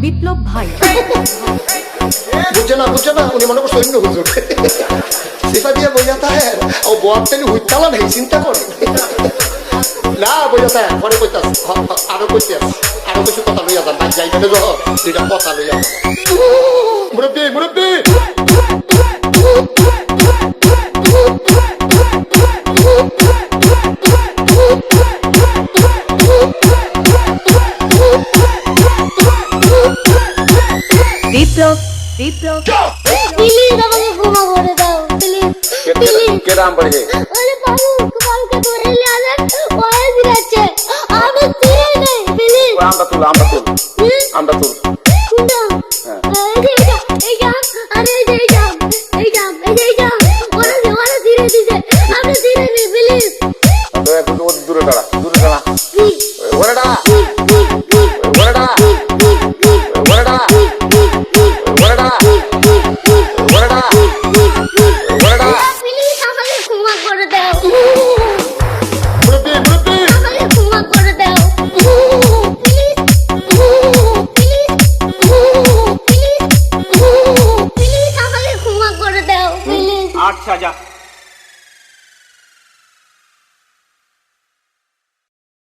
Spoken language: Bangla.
বিপ্লব ভাই বুঝছে না উনি মনে করছে অন্য হুজুর সিফা দিয়ে বোঝা থাকে ও বোয়ারতেন হুইতালা নেই চিন্তা করে না বোঝা থাকে পরে কইতে আরো কইতে আরো কিছু কথা লইয়া যান ভাই যাইতে যখন দুইটা কথা লইয়া মুরব্বী বিপ্লব প্লিজ আমাকে ক্ষমা করে দাও প্লিজ কেরাম পড়ে ওরে বাবু কালকে ধরে নিয়ে আসেন ওরে দিচ্ছে আমি চিনি নেই প্লিজ আমরা তুল কোনটা এই জাম আরে এই জাম ওরে ধীরে দিছে আমি ধীরে নি প্লিজ তো একটু দূরে দাঁড়া ওরে দাঁড়া আচ্ছা যা